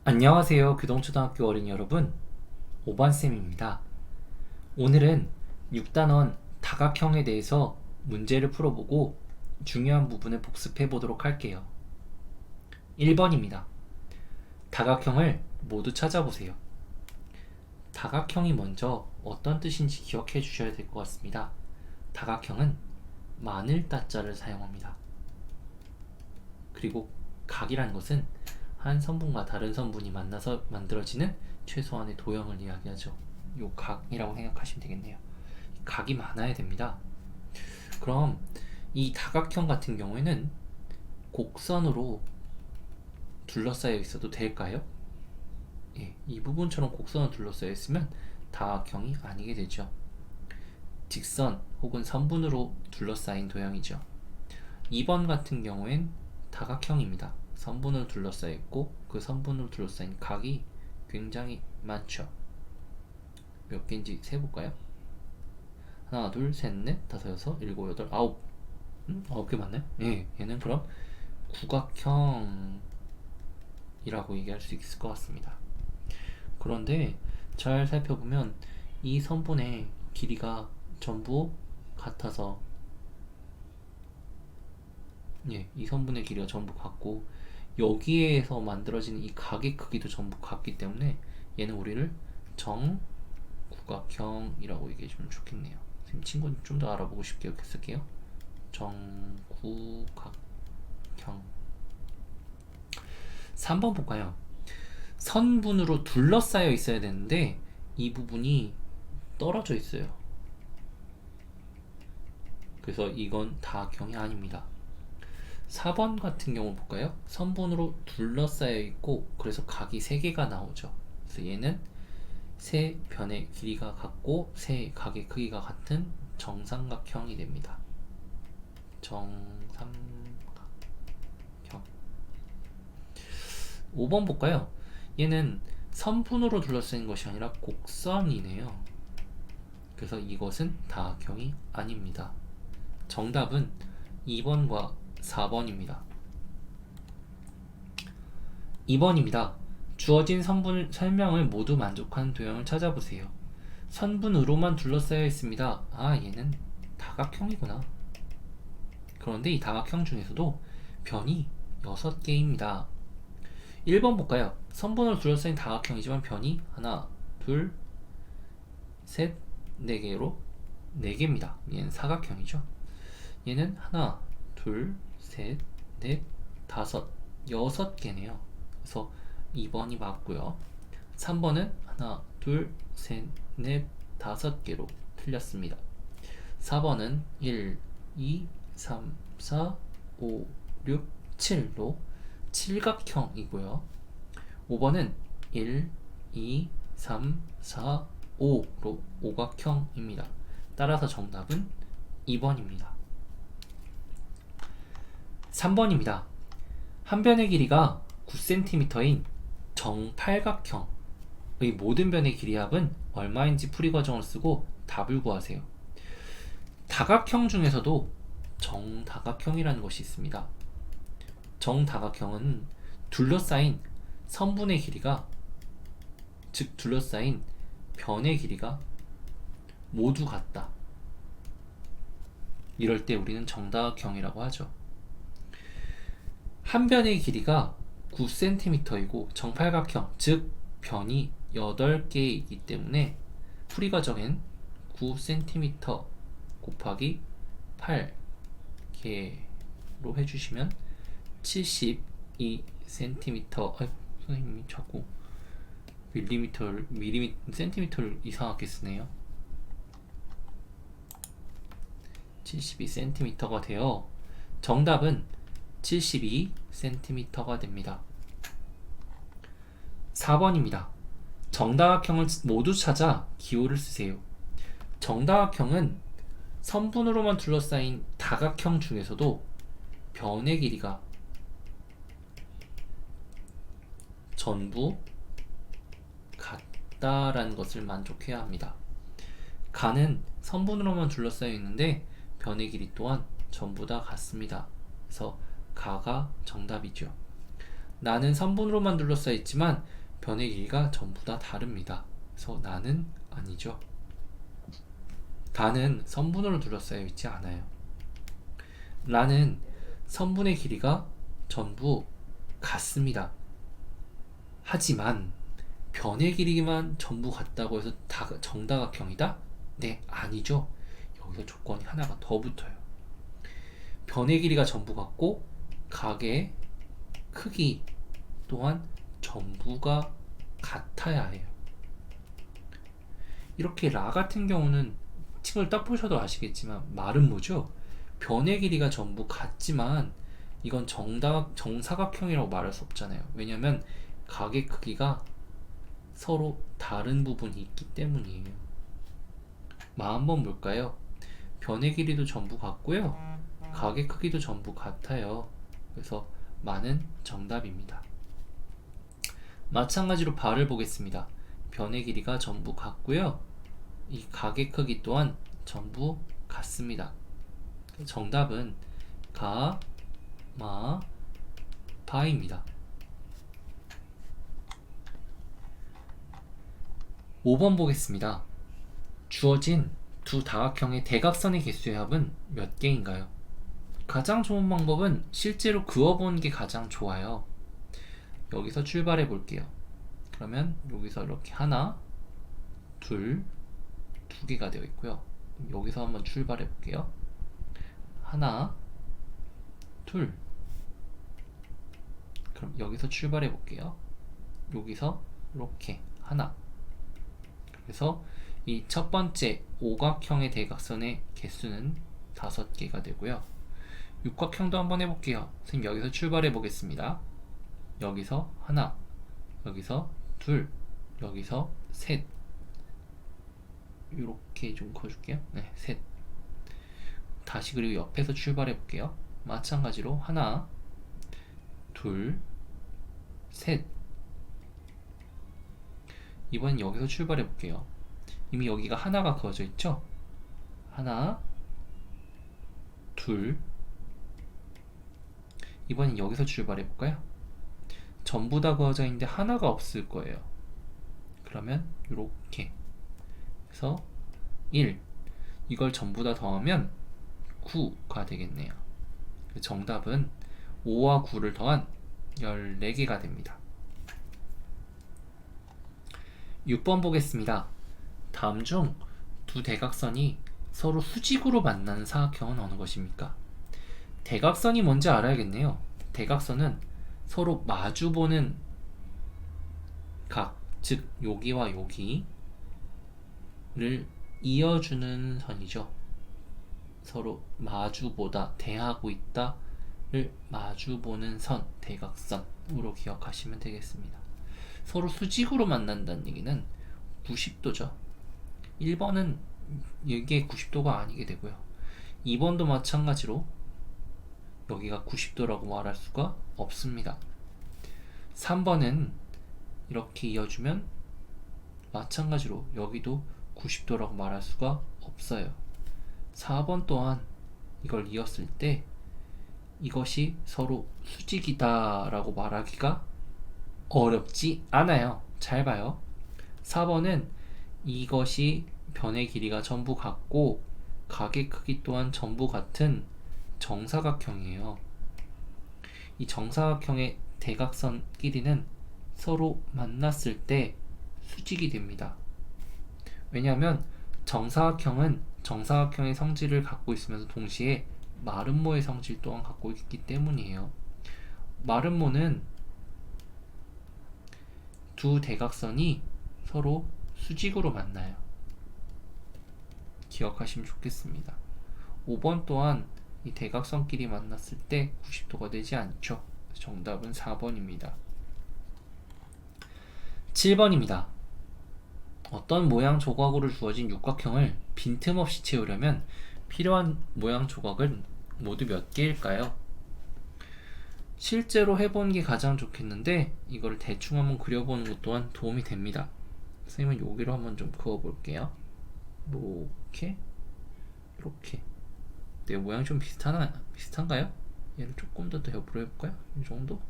안녕하세요. 교동초등학교 어린이 여러분. 5반쌤입니다. 오늘은 6단원 다각형에 대해서 문제를 풀어보고 중요한 부분을 복습해 보도록 할게요. 1번입니다. 다각형을 모두 찾아보세요. 다각형이 먼저 어떤 뜻인지 기억해 주셔야 될 것 같습니다. 다각형은 마늘 따자를 사용합니다. 그리고 각이라는 것은 한 성분과 다른 성분이 만나서 만들어지는 최소한의 도형을 이야기하죠. 요 각이라고 생각하시면 되겠네요. 각이 많아야 됩니다. 그럼 이 다각형 같은 경우에는 곡선으로 둘러싸여 있어도 될까요? 예, 이 부분처럼 곡선으로 둘러싸여 있으면 다각형이 아니게 되죠. 직선 혹은 선분으로 둘러싸인 도형이죠. 2번 같은 경우엔 다각형입니다. 선분으로 둘러싸여 있고 그 선분으로 둘러싸인 각이 굉장히 많죠. 몇 개인지 세볼까요? 하나, 둘, 셋, 넷, 다섯, 여섯, 일곱, 여덟, 아홉. 9개 맞나요? 예, 얘는 그럼 구각형이라고 얘기할 수 있을 것 같습니다. 그런데 잘 살펴보면 이 선분의 길이가 전부 같아서 이 선분의 길이가 전부 같고 여기에서 만들어지는 이 각의 크기도 전부 같기 때문에 얘는 우리를 정구각형이라고 얘기해주면 좋겠네요. 선생님 친구는 좀 더 알아보고 싶게 이렇게 쓸게요. 정구각형. 3번 볼까요? 선분으로 둘러싸여 있어야 되는데 이 부분이 떨어져 있어요. 그래서 이건 다각형이 아닙니다. 4번 같은 경우 볼까요? 선분으로 둘러싸여 있고 그래서 각이 3개가 나오죠. 그래서 얘는 세 변의 길이가 같고 세 각의 크기가 같은 정삼각형이 됩니다. 정삼각형. 5번 볼까요? 얘는 선분으로 둘러싸인 것이 아니라 곡선이네요. 그래서 이것은 다각형이 아닙니다. 정답은 2번과 4번입니다. 2번입니다. 주어진 선분 설명을 모두 만족하는 도형을 찾아보세요. 선분으로만 둘러싸여 있습니다. 아, 얘는 다각형이구나. 그런데 이 다각형 중에서도 변이 6개입니다. 1번 볼까요? 선분으로 둘러싸인 다각형이지만 변이 하나, 둘, 셋, 4개로 4개입니다. 얘는 사각형이죠. 얘는 하나, 둘, 셋, 넷, 다섯, 6개네요. 그래서 2번이 맞고요. 3번은 하나, 둘, 셋, 넷, 5개로 틀렸습니다. 4번은 1, 2, 3, 4, 5, 6, 7로 칠각형이고요. 5번은 1, 2, 3, 4, 5로 오각형입니다. 따라서 정답은 2번입니다. 3번입니다. 한 변의 길이가 9cm인 정팔각형의 모든 변의 길이 합은 얼마인지 풀이 과정을 쓰고 답을 구하세요. 다각형 중에서도 정다각형이라는 것이 있습니다. 정다각형은 둘러싸인 선분의 길이가, 즉 둘러싸인 변의 길이가 모두 같다. 이럴 때 우리는 정다각형이라고 하죠. 한 변의 길이가 9cm이고 정팔각형, 즉 변이 8개이기 때문에 풀이 과정엔 9cm 곱하기 8개로 해주시면 72cm. 선생님이 자꾸 센티미터를 이상하게 쓰네요. 72cm가 되어 정답은 72cm가 됩니다. 4번입니다. 정다각형을 모두 찾아 기호를 쓰세요. 정다각형은 선분으로만 둘러싸인 다각형 중에서도 변의 길이가 전부 같다라는 것을 만족해야 합니다. 가는 선분으로만 둘러싸여 있는데 변의 길이 또한 전부 다 같습니다. 그래서 가가 정답이죠. 나는 선분으로만 둘러싸여 있지만 변의 길이가 전부 다 다릅니다. 그래서 나는 아니죠. 나는 선분으로 둘러싸여 있지 않아요. 나는 선분의 길이가 전부 같습니다. 하지만 변의 길이만 전부 같다고 해서 다 정다각형이다? 네, 아니죠. 여기서 조건이 하나가 더 붙어요. 변의 길이가 전부 같고 각의 크기 또한 전부가 같아야 해요. 이렇게 라 같은 경우는 층을 딱 보셔도 아시겠지만 마름모죠. 변의 길이가 전부 같지만 이건 정사각형이라고 말할 수 없잖아요. 왜냐면 각의 크기가 서로 다른 부분이 있기 때문이에요. 마 한번 볼까요? 변의 길이도 전부 같고요. 각의 크기도 전부 같아요. 그래서 마는 정답입니다. 마찬가지로 바를 보겠습니다. 변의 길이가 전부 같고요. 이 각의 크기 또한 전부 같습니다. 정답은 가, 마, 바입니다. 5번 보겠습니다. 주어진 두 다각형의 대각선의 개수의 합은 몇 개인가요? 가장 좋은 방법은 실제로 그어보는 게 가장 좋아요. 여기서 출발해 볼게요. 그러면 여기서 이렇게 하나, 둘, 두 개가 되어 있고요. 여기서 한번 출발해 볼게요. 하나, 둘. 그럼 여기서 출발해 볼게요. 여기서 이렇게 하나. 그래서 이 첫 번째 오각형의 대각선의 개수는 5개가 되고요. 육각형도 한번 해볼게요. 선생님 여기서 출발해 보겠습니다. 여기서 하나, 여기서 둘, 여기서 셋. 이렇게 좀 그어줄게요. 네, 셋. 다시 그리고 옆에서 출발해 볼게요. 마찬가지로 하나, 둘, 셋. 이번엔 여기서 출발해 볼게요. 이미 여기가 하나가 그어져 있죠? 하나, 둘. 이번엔 여기서 출발해 볼까요? 전부 다 그어져 있는데 하나가 없을 거예요. 그러면 이렇게 해서 1. 이걸 전부 다 더하면 9가 되겠네요. 정답은 5와 9를 더한 14개가 됩니다. 6번 보겠습니다. 다음 중 두 대각선이 서로 수직으로 만나는 사각형은 어느 것입니까? 대각선이 뭔지 알아야겠네요. 대각선은 서로 마주보는 각, 즉 여기와 여기를 이어주는 선이죠. 서로 마주보다, 대하고 있다를 마주보는 선, 대각선으로 기억하시면 되겠습니다. 서로 수직으로 만난다는 얘기는 90도죠. 1번은 이게 90도가 아니게 되고요. 2번도 마찬가지로 여기가 90도라고 말할 수가 없습니다. 3번은 이렇게 이어주면 마찬가지로 여기도 90도라고 말할 수가 없어요. 4번 또한 이걸 이었을 때 이것이 서로 수직이다 라고 말하기가 어렵지 않아요. 잘 봐요. 4번은 이것이 변의 길이가 전부 같고 각의 크기 또한 전부 같은 정사각형이에요. 이 정사각형의 대각선 끼리는 서로 만났을 때 수직이 됩니다. 왜냐하면 정사각형은 정사각형의 성질을 갖고 있으면서 동시에 마름모의 성질 또한 갖고 있기 때문이에요. 마름모는 두 대각선이 서로 수직으로 만나요. 기억하시면 좋겠습니다. 5번 또한 이 대각선끼리 만났을 때 90도가 되지 않죠. 정답은 4번입니다. 7번입니다. 어떤 모양 조각으로 주어진 육각형을 빈틈없이 채우려면 필요한 모양 조각은 모두 몇 개일까요? 실제로 해본 게 가장 좋겠는데 이걸 대충 한번 그려보는 것 또한 도움이 됩니다. 선생님은 여기로 한번 좀 그어볼게요. 이렇게 이렇게. 내 모양이 좀 비슷한가요? 얘를 조금 더 옆으로 해볼까요? 이 정도?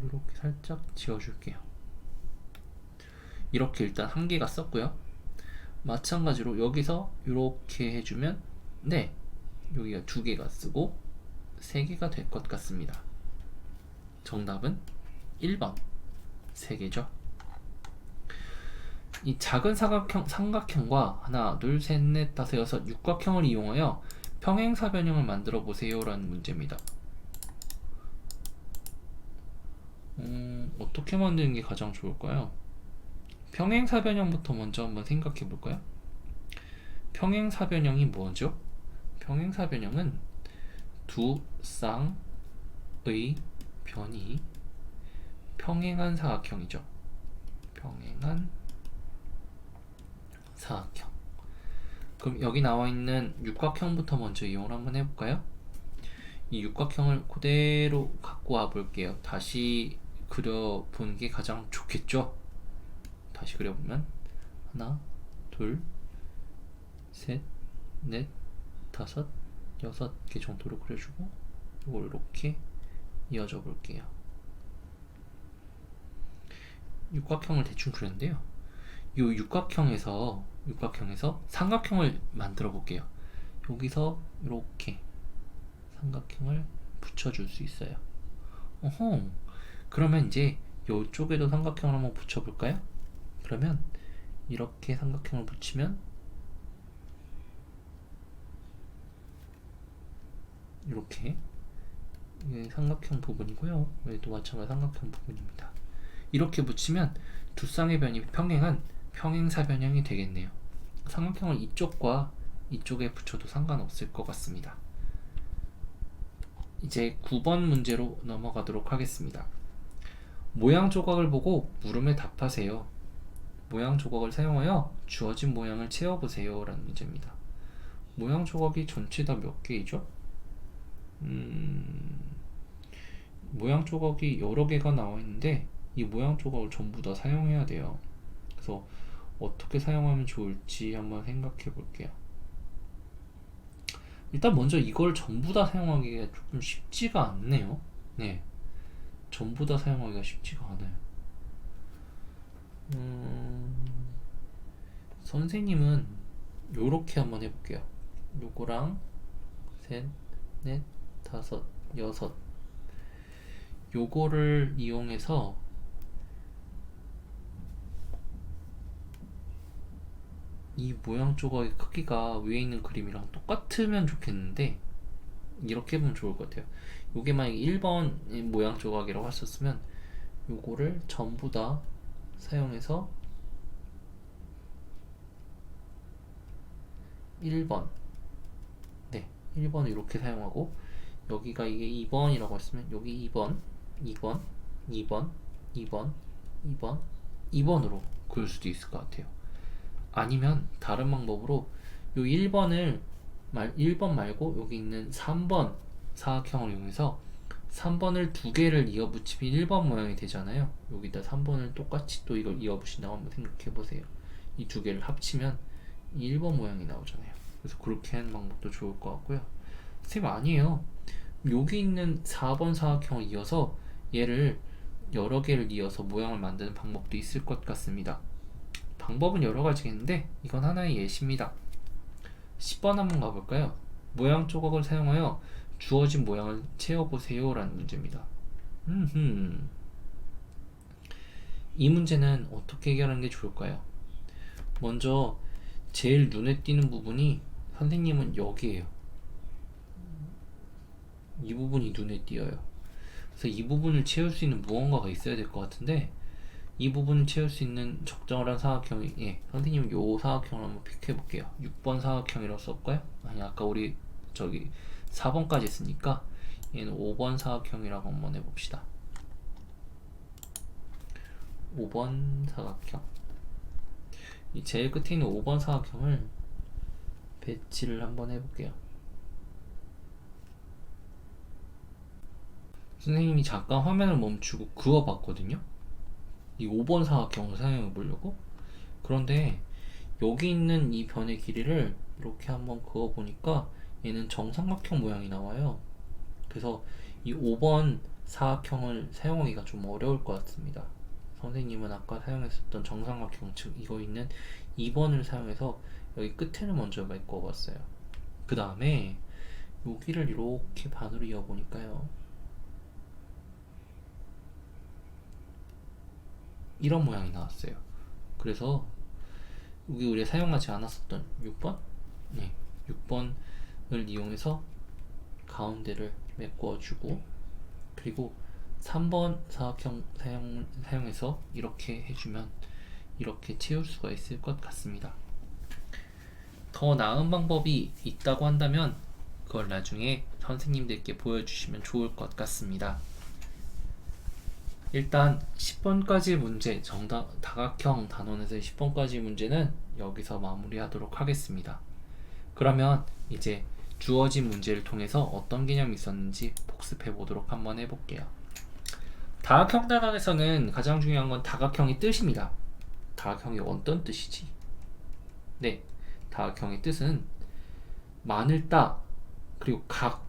이렇게 살짝 지워줄게요. 이렇게 일단 한 개가 썼고요. 마찬가지로 여기서 이렇게 해주면 네, 여기가 두 개가 쓰고 세 개가 될 것 같습니다. 정답은 1번 세 개죠. 이 작은 삼각형과 하나, 둘, 셋, 넷, 다섯, 여섯 육각형을 이용하여 평행사변형을 만들어 보세요 라는 문제입니다. 어떻게 만드는 게 가장 좋을까요? 평행사변형부터 먼저 한번 생각해 볼까요? 평행사변형이 뭐죠? 평행사변형은 두 쌍의 변이 평행한 사각형이죠. 평행한 사각형. 그럼 여기 나와 있는 육각형부터 먼저 이용을 한번 해볼까요? 이 육각형을 그대로 갖고 와 볼게요. 다시 그려보는 게 가장 좋겠죠? 다시 그려보면 하나, 둘, 셋, 넷, 다섯, 여섯 개 정도로 그려주고 이걸 이렇게 이어져 볼게요. 육각형을 대충 그렸는데요. 이 육각형에서 삼각형을 만들어 볼게요. 여기서 이렇게 삼각형을 붙여줄 수 있어요. 어허. 그러면 이제 이쪽에도 삼각형을 한번 붙여볼까요? 그러면 이렇게 삼각형을 붙이면 이렇게 이게 삼각형 부분이고요. 여기도 마찬가지 삼각형 부분입니다. 이렇게 붙이면 두 쌍의 변이 평행한 평행사변형이 되겠네요. 삼각형을 이쪽과 이쪽에 붙여도 상관없을 것 같습니다. 이제 9번 문제로 넘어가도록 하겠습니다. 모양 조각을 보고 물음에 답하세요. 모양 조각을 사용하여 주어진 모양을 채워보세요 라는 문제입니다. 모양 조각이 전체 다 몇 개이죠? 모양 조각이 여러 개가 나와 있는데 이 모양 조각을 전부 다 사용해야 돼요. 그래서 어떻게 사용하면 좋을지 한번 생각해 볼게요. 일단 먼저 이걸 전부 다 사용하기가 조금 쉽지가 않네요. 네, 전부 다 사용하기가 쉽지가 않아요. 선생님은 요렇게 한번 해볼게요. 요거랑 셋, 넷, 다섯, 여섯 요거를 이용해서 이 모양 조각의 크기가 위에 있는 그림이랑 똑같으면 좋겠는데 이렇게 보면 좋을 것 같아요. 요게 만약에 1번 모양 조각이라고 했었으면 요거를 전부 다 사용해서 1번, 네, 1번을 이렇게 사용하고 여기가 이게 2번이라고 했으면 여기 2번, 2번, 2번, 2번, 2번, 2번으로 그릴 수도 있을 것 같아요. 아니면 다른 방법으로 요 1번 말고 여기 있는 3번 사각형을 이용해서 3번을 두 개를 이어 붙이면 1번 모양이 되잖아요. 여기다 3번을 똑같이 또 이걸 이어 붙인다고 한번 생각해 보세요. 이 두 개를 합치면 1번 모양이 나오잖아요. 그래서 그렇게 하는 방법도 좋을 것 같고요. 선생님 아니에요. 여기 있는 4번 사각형을 이어서 얘를 여러 개를 이어서 모양을 만드는 방법도 있을 것 같습니다. 방법은 여러 가지겠는데 이건 하나의 예시입니다. 10번 한번 가볼까요? 모양 조각을 사용하여 주어진 모양을 채워보세요 라는 문제입니다. 이 문제는 어떻게 해결하는 게 좋을까요? 먼저 제일 눈에 띄는 부분이 선생님은 여기에요. 이 부분이 눈에 띄어요. 그래서 이 부분을 채울 수 있는 무언가가 있어야 될 것 같은데 이 부분을 채울 수 있는 적절한 사각형이 선생님은 요 사각형을 한번 픽해 볼게요. 6번 사각형이라고 써볼까요? 아니 아까 우리 저기 4번까지 했으니까 얘는 5번 사각형이라고 한번 해봅시다. 5번 사각형. 이 제일 끝에 있는 5번 사각형을 배치를 한번 해볼게요. 선생님이 잠깐 화면을 멈추고 그어봤거든요. 이 5번 사각형을 사용해 보려고. 그런데 여기 있는 이 변의 길이를 이렇게 한번 그어 보니까 얘는 정삼각형 모양이 나와요. 그래서 이 5번 사각형을 사용하기가 좀 어려울 것 같습니다. 선생님은 아까 사용했었던 정삼각형, 즉 이거 있는 2번을 사용해서 여기 끝에는 먼저 메꿔 봤어요. 그 다음에 여기를 이렇게 반으로 이어보니까요, 이런 모양이 나왔어요. 그래서 여기 우리가 사용하지 않았었던 6번? 네, 6번을 이용해서 가운데를 메꿔주고, 그리고 3번 사각형 사용해서 이렇게 해주면 이렇게 채울 수가 있을 것 같습니다. 더 나은 방법이 있다고 한다면 그걸 나중에 선생님들께 보여주시면 좋을 것 같습니다. 일단 10번까지 문제, 다각형 단원에서의 10번까지 문제는 여기서 마무리하도록 하겠습니다. 그러면 이제 주어진 문제를 통해서 어떤 개념이 있었는지 복습해 보도록 한번 해볼게요. 다각형 단원에서는 가장 중요한 건 다각형의 뜻입니다. 다각형이 어떤 뜻이지? 네, 다각형의 뜻은 만을 따, 그리고 각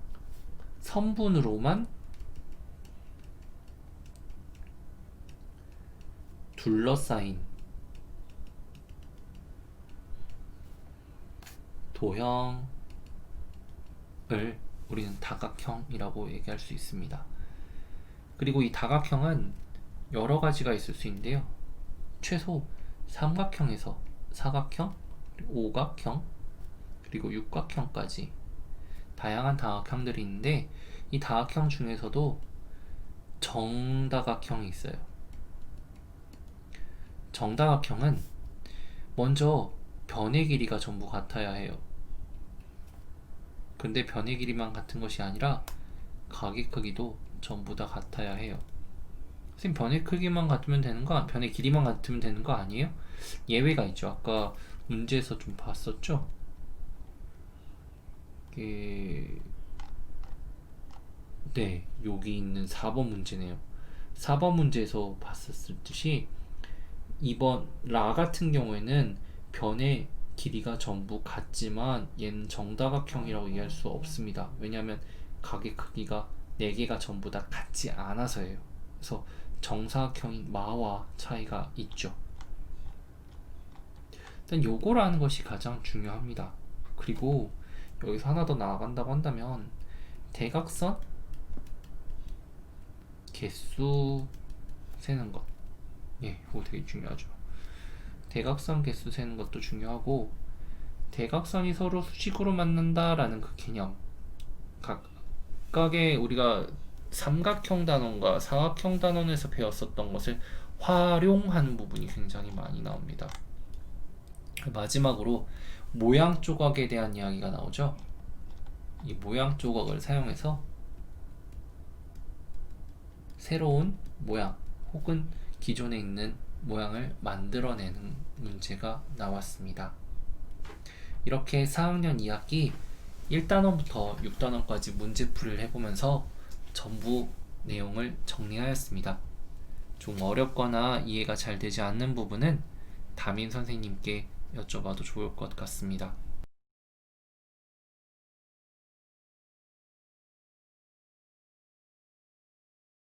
선분으로만 둘러싸인 도형을 우리는 다각형이라고 얘기할 수 있습니다. 그리고 이 다각형은 여러 가지가 있을 수 있는데요. 최소 삼각형에서 사각형, 오각형, 그리고 육각형까지 다양한 다각형들이 있는데, 이 다각형 중에서도 정다각형이 있어요. 정다각형은 먼저 변의 길이가 전부 같아야 해요. 근데 변의 길이만 같은 것이 아니라 각의 크기도 전부 다 같아야 해요. 선생님, 변의 크기만 같으면 되는 거, 변의 길이만 같으면 되는 거 아니에요? 예외가 있죠. 아까 문제에서 좀 봤었죠? 네, 여기 있는 4번 문제네요. 4번 문제에서 봤었듯이 2번 라 같은 경우에는 변의 길이가 전부 같지만 얘는 정다각형이라고 이해할 수 없습니다. 왜냐하면 각의 크기가 4개가 전부 다 같지 않아서예요. 그래서 정사각형인 마와 차이가 있죠. 일단 요거라는 것이 가장 중요합니다. 그리고 여기서 하나 더 나아간다고 한다면 대각선 개수 세는 것, 예, 이거 되게 중요하죠. 대각선 개수 세는 것도 중요하고, 대각선이 서로 수직으로 만난다라는 그 개념, 각각의 우리가 삼각형 단원과 사각형 단원에서 배웠었던 것을 활용하는 부분이 굉장히 많이 나옵니다. 마지막으로 모양 조각에 대한 이야기가 나오죠. 이 모양 조각을 사용해서 새로운 모양 혹은 기존에 있는 모양을 만들어내는 문제가 나왔습니다. 이렇게 4학년 2학기 1단원부터 6단원까지 문제풀이를 해보면서 전부 내용을 정리하였습니다. 좀 어렵거나 이해가 잘 되지 않는 부분은 담임 선생님께 여쭤봐도 좋을 것 같습니다.